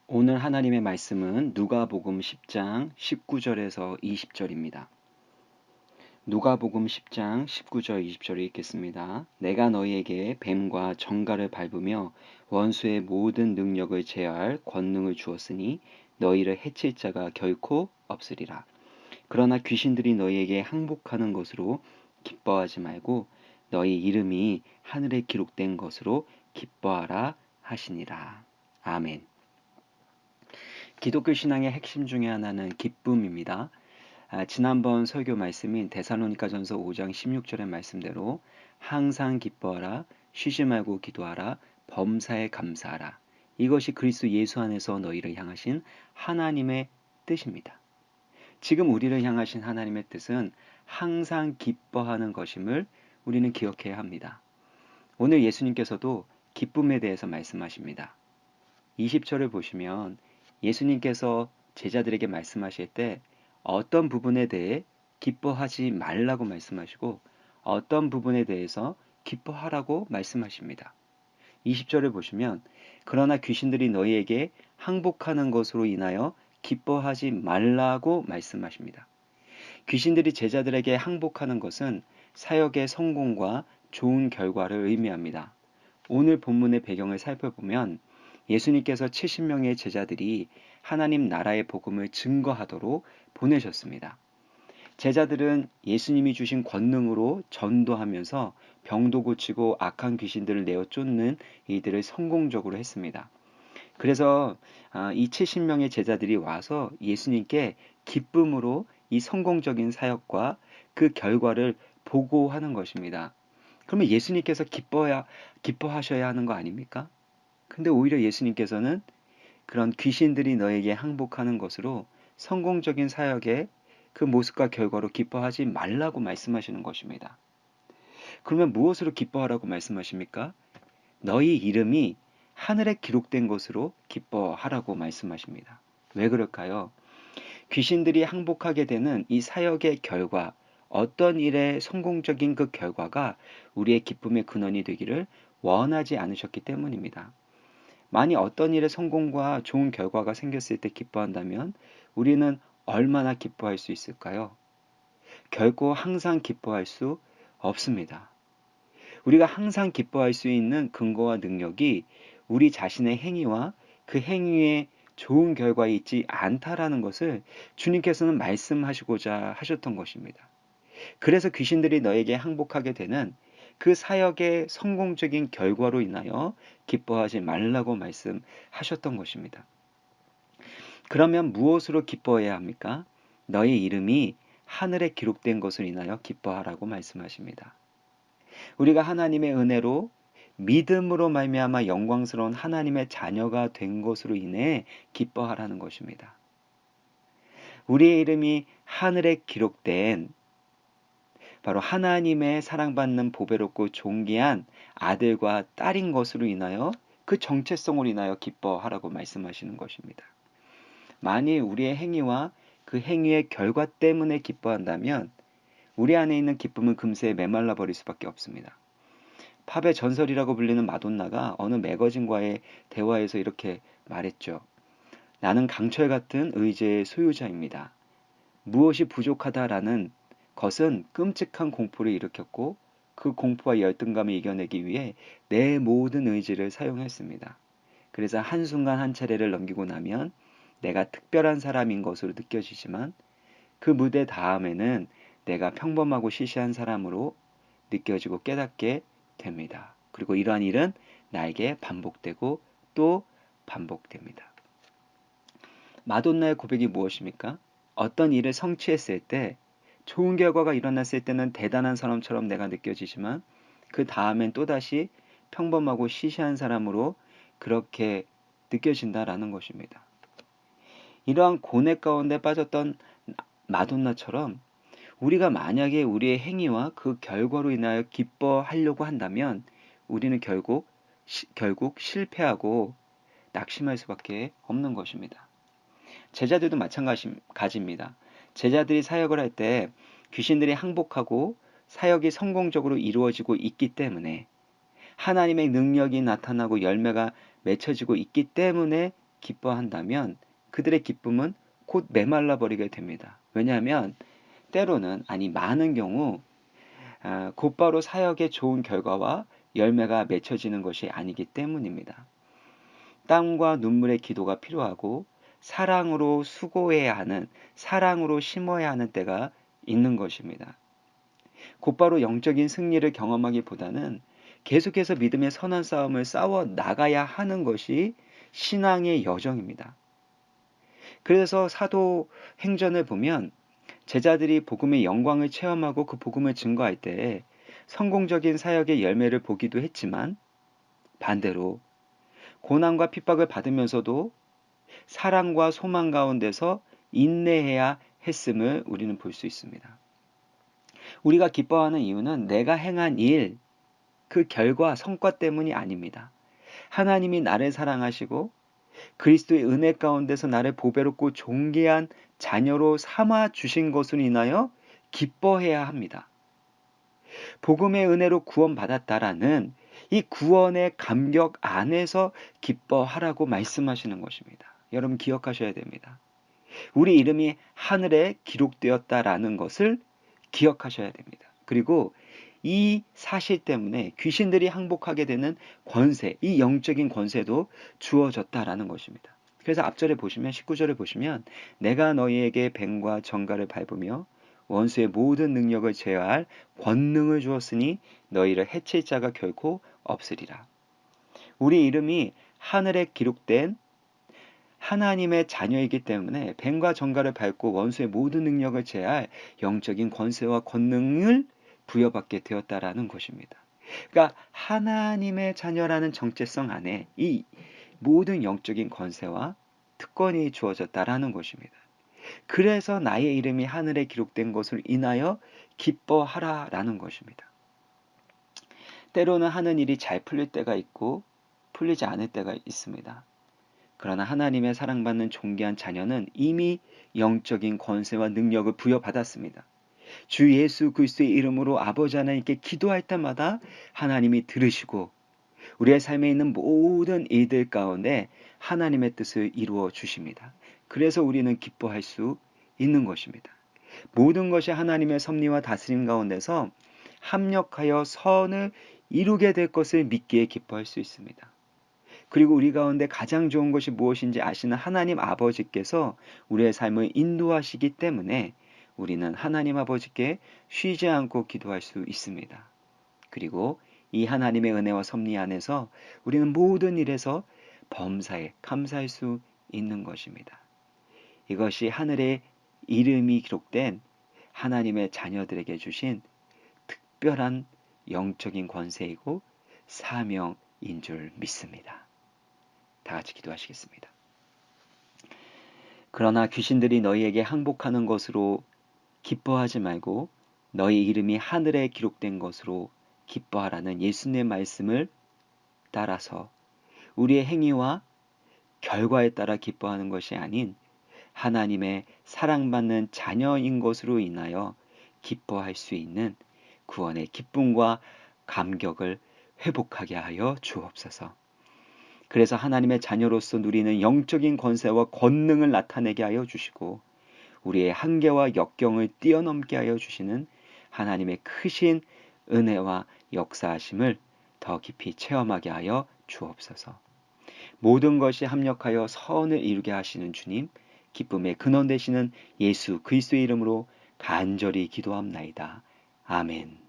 오늘 하나님의 말씀은 누가복음 10장 19절에서 20절입니다. 누가복음 10장 19절 20절을 읽겠습니다. 내가 너희에게 뱀과 정갈을 밟으며 원수의 모든 능력을 제어할 권능을 주었으니 너희를 해칠 자가 결코 없으리라. 그러나 귀신들이 너희에게 항복하는 것으로 기뻐하지 말고 너희 이름이 하늘에 기록된 것으로 기뻐하라 하시니라. 아멘. 기독교 신앙의 핵심 중에 하나는 기쁨입니다. 지난번 설교 말씀인 데살로니가전서 5장 16절의 말씀대로 항상 기뻐하라, 쉬지 말고 기도하라, 범사에 감사하라. 이것이 그리스도 예수 안에서 너희를 향하신 하나님의 뜻입니다. 지금 우리를 향하신 하나님의 뜻은 항상 기뻐하는 것임을 우리는 기억해야 합니다. 오늘 예수님께서도 기쁨에 대해서 말씀하십니다. 20절을 보시면 예수님께서 제자들에게 말씀하실 때 어떤 부분에 대해 기뻐하지 말라고 말씀하시고 어떤 부분에 대해서 기뻐하라고 말씀하십니다. 20절을 보시면 그러나 귀신들이 너희에게 항복하는 것으로 인하여 기뻐하지 말라고 말씀하십니다. 귀신들이 제자들에게 항복하는 것은 사역의 성공과 좋은 결과를 의미합니다. 오늘 본문의 배경을 살펴보면 예수님께서 70명의 제자들이 하나님 나라의 복음을 증거하도록 보내셨습니다. 제자들은 예수님이 주신 권능으로 전도하면서 병도 고치고 악한 귀신들을 내어 쫓는 일들을 성공적으로 했습니다. 그래서 이 70명의 제자들이 와서 예수님께 기쁨으로 이 성공적인 사역과 그 결과를 보고하는 것입니다. 그러면 예수님께서 기뻐하셔야 하는 거 아닙니까? 근데 오히려 예수님께서는 그런 귀신들이 너에게 항복하는 것으로 성공적인 사역의 그 모습과 결과로 기뻐하지 말라고 말씀하시는 것입니다. 그러면 무엇으로 기뻐하라고 말씀하십니까? 너희 이름이 하늘에 기록된 것으로 기뻐하라고 말씀하십니다. 왜 그럴까요? 귀신들이 항복하게 되는 이 사역의 결과, 어떤 일의 성공적인 그 결과가 우리의 기쁨의 근원이 되기를 원하지 않으셨기 때문입니다. 만약 어떤 일의 성공과 좋은 결과가 생겼을 때 기뻐한다면 우리는 얼마나 기뻐할 수 있을까요? 결코 항상 기뻐할 수 없습니다. 우리가 항상 기뻐할 수 있는 근거와 능력이 우리 자신의 행위와 그 행위에 좋은 결과에 있지 않다라는 것을 주님께서는 말씀하시고자 하셨던 것입니다. 그래서 귀신들이 너에게 항복하게 되는 그 사역의 성공적인 결과로 인하여 기뻐하지 말라고 말씀하셨던 것입니다. 그러면 무엇으로 기뻐해야 합니까? 너의 이름이 하늘에 기록된 것을 인하여 기뻐하라고 말씀하십니다. 우리가 하나님의 은혜로 믿음으로 말미암아 영광스러운 하나님의 자녀가 된 것으로 인해 기뻐하라는 것입니다. 우리의 이름이 하늘에 기록된 바로 하나님의 사랑받는 보배롭고 존귀한 아들과 딸인 것으로 인하여 그 정체성으로 인하여 기뻐하라고 말씀하시는 것입니다. 만일 우리의 행위와 그 행위의 결과 때문에 기뻐한다면 우리 안에 있는 기쁨은 금세 메말라 버릴 수밖에 없습니다. 팝의 전설이라고 불리는 마돈나가 어느 매거진과의 대화에서 이렇게 말했죠. 나는 강철 같은 의지의 소유자입니다. 무엇이 부족하다라는 것은 끔찍한 공포를 일으켰고 그 공포와 열등감을 이겨내기 위해 내 모든 의지를 사용했습니다. 그래서 한순간 한 차례를 넘기고 나면 내가 특별한 사람인 것으로 느껴지지만 그 무대 다음에는 내가 평범하고 시시한 사람으로 느껴지고 깨닫게 됩니다. 그리고 이러한 일은 나에게 반복되고 또 반복됩니다. 마돈나의 고백이 무엇입니까? 어떤 일을 성취했을 때 좋은 결과가 일어났을 때는 대단한 사람처럼 내가 느껴지지만 그 다음엔 또다시 평범하고 시시한 사람으로 그렇게 느껴진다라는 것입니다. 이러한 고뇌 가운데 빠졌던 마돈나처럼 우리가 만약에 우리의 행위와 그 결과로 인하여 기뻐하려고 한다면 우리는 결국 실패하고 낙심할 수밖에 없는 것입니다. 제자들도 마찬가지입니다. 제자들이 사역을 할 때 귀신들이 항복하고 사역이 성공적으로 이루어지고 있기 때문에 하나님의 능력이 나타나고 열매가 맺혀지고 있기 때문에 기뻐한다면 그들의 기쁨은 곧 메말라 버리게 됩니다. 왜냐하면 때로는, 아니 많은 경우 곧바로 사역의 좋은 결과와 열매가 맺혀지는 것이 아니기 때문입니다. 땀과 눈물의 기도가 필요하고 사랑으로 수고해야 하는, 사랑으로 심어야 하는 때가 있는 것입니다. 곧바로 영적인 승리를 경험하기보다는 계속해서 믿음의 선한 싸움을 싸워 나가야 하는 것이 신앙의 여정입니다. 그래서 사도행전을 보면 제자들이 복음의 영광을 체험하고 그 복음을 증거할 때 성공적인 사역의 열매를 보기도 했지만, 반대로 고난과 핍박을 받으면서도 사랑과 소망 가운데서 인내해야 했음을 우리는 볼 수 있습니다. 우리가 기뻐하는 이유는 내가 행한 일, 그 결과, 성과 때문이 아닙니다. 하나님이 나를 사랑하시고 그리스도의 은혜 가운데서 나를 보배롭고 존귀한 자녀로 삼아 주신 것으로 인하여 기뻐해야 합니다. 복음의 은혜로 구원받았다라는 이 구원의 감격 안에서 기뻐하라고 말씀하시는 것입니다. 여러분 기억하셔야 됩니다. 우리 이름이 하늘에 기록되었다라는 것을 기억하셔야 됩니다. 그리고 이 사실 때문에 귀신들이 항복하게 되는 권세, 이 영적인 권세도 주어졌다라는 것입니다. 그래서 앞절에 보시면, 19절에 보시면 내가 너희에게 뱀과 정갈을 밟으며 원수의 모든 능력을 제어할 권능을 주었으니 너희를 해칠 자가 결코 없으리라. 우리 이름이 하늘에 기록된 하나님의 자녀이기 때문에 뱀과 정갈을 밟고 원수의 모든 능력을 제할 영적인 권세와 권능을 부여받게 되었다라는 것입니다. 그러니까 하나님의 자녀라는 정체성 안에 이 모든 영적인 권세와 특권이 주어졌다라는 것입니다. 그래서 나의 이름이 하늘에 기록된 것을 인하여 기뻐하라라는 것입니다. 때로는 하는 일이 잘 풀릴 때가 있고 풀리지 않을 때가 있습니다. 그러나 하나님의 사랑받는 존귀한 자녀는 이미 영적인 권세와 능력을 부여받았습니다. 주 예수 그리스도의 이름으로 아버지 하나님께 기도할 때마다 하나님이 들으시고 우리의 삶에 있는 모든 일들 가운데 하나님의 뜻을 이루어 주십니다. 그래서 우리는 기뻐할 수 있는 것입니다. 모든 것이 하나님의 섭리와 다스림 가운데서 합력하여 선을 이루게 될 것을 믿기에 기뻐할 수 있습니다. 그리고 우리 가운데 가장 좋은 것이 무엇인지 아시는 하나님 아버지께서 우리의 삶을 인도하시기 때문에 우리는 하나님 아버지께 쉬지 않고 기도할 수 있습니다. 그리고 이 하나님의 은혜와 섭리 안에서 우리는 모든 일에서 범사에 감사할 수 있는 것입니다. 이것이 하늘에 이름이 기록된 하나님의 자녀들에게 주신 특별한 영적인 권세이고 사명인 줄 믿습니다. 다 같이 기도하시겠습니다. 그러나 귀신들이 너희에게 항복하는 것으로 기뻐하지 말고 너희 이름이 하늘에 기록된 것으로 기뻐하라는 예수님의 말씀을 따라서 우리의 행위와 결과에 따라 기뻐하는 것이 아닌 하나님의 사랑받는 자녀인 것으로 인하여 기뻐할 수 있는 구원의 기쁨과 감격을 회복하게 하여 주옵소서. 그래서 하나님의 자녀로서 누리는 영적인 권세와 권능을 나타내게 하여 주시고 우리의 한계와 역경을 뛰어넘게 하여 주시는 하나님의 크신 은혜와 역사하심을 더 깊이 체험하게 하여 주옵소서. 모든 것이 합력하여 선을 이루게 하시는 주님, 기쁨의 근원 되시는 예수 그리스도의 이름으로 간절히 기도합나이다. 아멘.